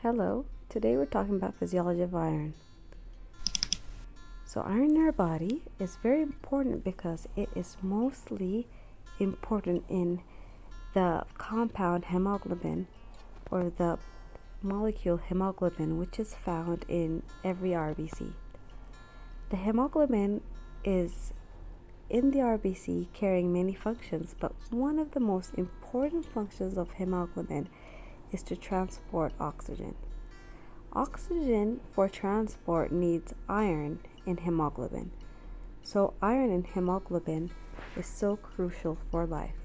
Hello, today we're talking about physiology of iron. So iron in our body is very important because it is mostly important in the compound hemoglobin or the molecule hemoglobin, which is found in every RBC. The hemoglobin is in the RBC carrying many functions, but one of the most important functions of hemoglobin is to transport oxygen. Oxygen for transport needs iron in hemoglobin. So iron in hemoglobin is so crucial for life.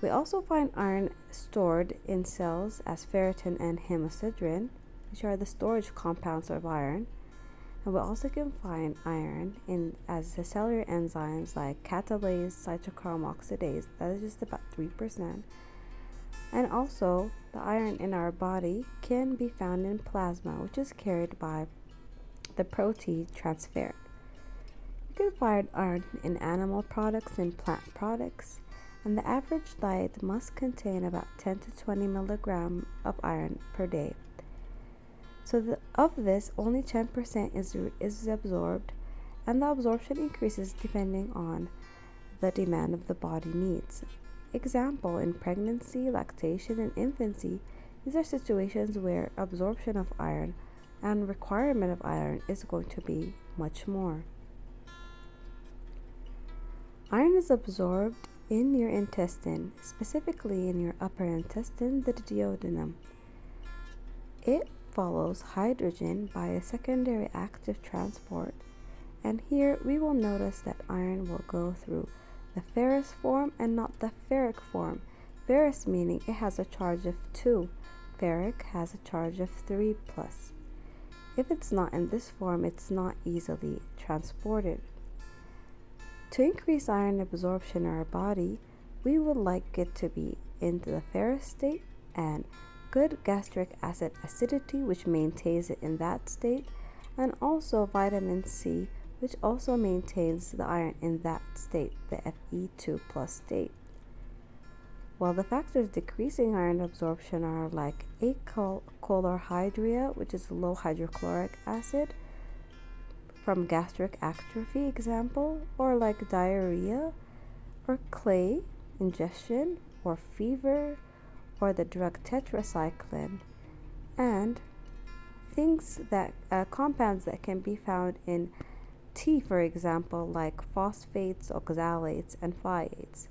We also find iron stored in cells as ferritin and hemosiderin, which are the storage compounds of iron. And we also can find iron as the cellular enzymes like catalase, cytochrome oxidase, that is just about 3%. And also, the iron in our body can be found in plasma, which is carried by the protein transferrin. You can find iron in animal products and plant products, and the average diet must contain about 10 to 20 milligrams of iron per day. So of this, only 10% is absorbed, and the absorption increases depending on the demand of the body needs. Example, in pregnancy, lactation, and infancy, these are situations where absorption of iron and requirement of iron is going to be much more. Iron is absorbed in your intestine, specifically in your upper intestine, the duodenum. It follows hydrogen by a secondary active transport, and here we will notice that iron will go through the ferrous form and not the ferric form. Ferrous meaning it has a charge of 2. Ferric has a charge of 3+. If it's not in this form, it's not easily transported. To increase iron absorption in our body, we would like it to be into the ferrous state and good gastric acid acidity, which maintains it in that state, and also vitamin C, which also maintains the iron in that state, the Fe2+ state. While the factors decreasing iron absorption are like acholorhydria, which is low hydrochloric acid, from gastric atrophy example, or like diarrhea, or clay ingestion, or fever, or the drug tetracycline, and things that compounds that can be found in tea, for example, like phosphates, oxalates, and phthiates.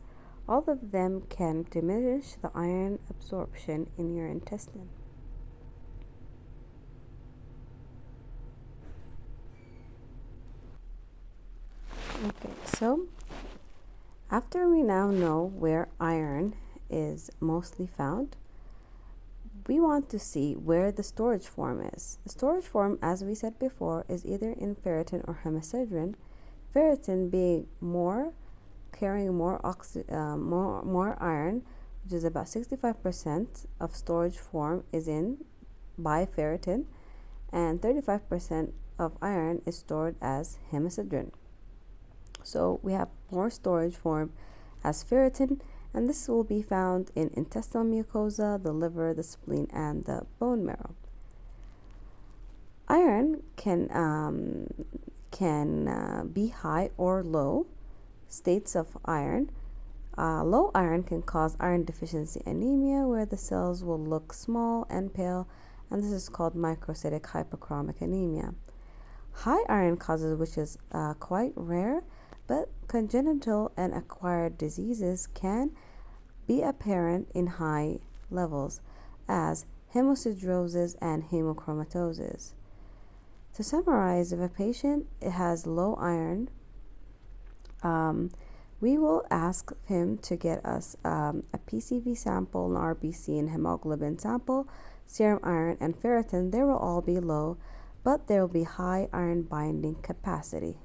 All of them can diminish the iron absorption in your intestine. Okay, so after we now know where iron is mostly found, we want to see where the storage form is. The storage form, as we said before, is either in ferritin or hemosiderin. Ferritin being carrying more iron, which is about 65% of storage form is in by ferritin, and 35% of iron is stored as hemosiderin. So we have more storage form as ferritin, and this will be found in intestinal mucosa, the liver, the spleen, and the bone marrow. Iron can be high or low states of iron. Low iron can cause iron deficiency anemia, where the cells will look small and pale, and this is called microcytic hypochromic anemia. High iron causes, which is quite rare, but congenital and acquired diseases can be apparent in high levels, as hemosiderosis and hemochromatosis. To summarize, if a patient has low iron, we will ask him to get us a PCV sample, an RBC, and hemoglobin sample, serum iron, and ferritin. They will all be low, but there will be high iron binding capacity.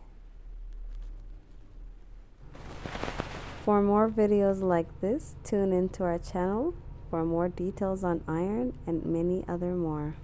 For more videos like this, tune into our channel for more details on iron and many other more.